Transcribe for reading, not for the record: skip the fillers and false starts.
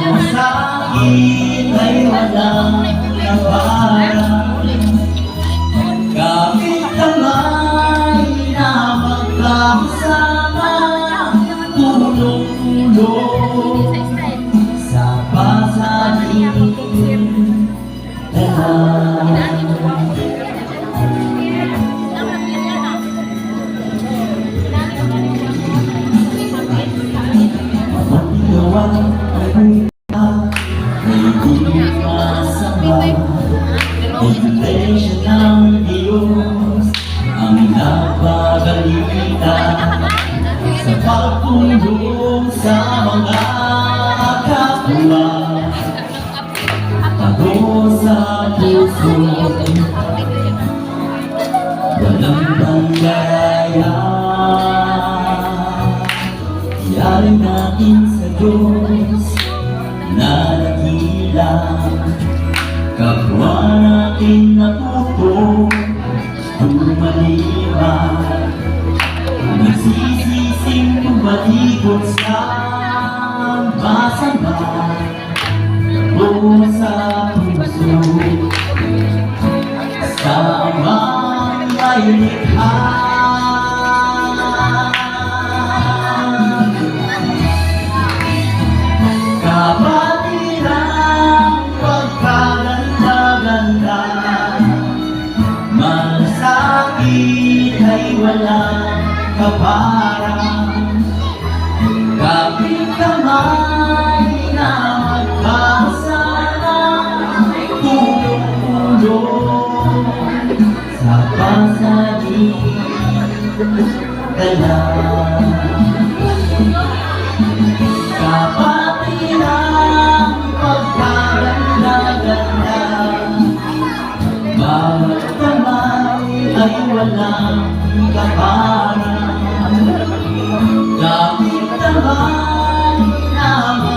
Masakit ay walang kaparang, kahit kamay na magkakasama, tulong-tulong sa pasanin. Iglesia ng Diyos ang napagalita sa pagtulong sa mga kapwa. Ako sa puso walang pandaraya, iyarin natin sa Diyos na nakila. Kapwa natin natuto tumaliman, nagsisising tumalikot sa masama. O sa puso sa amang may likha, kapatiran pagkaganda-ganda, masakit ay walang kaparang, kapit kamay na magkasama, tulong-tulong sa pasanin. Kapatiran pagkaganda-ganda, bawat kamay ay walang kaparang,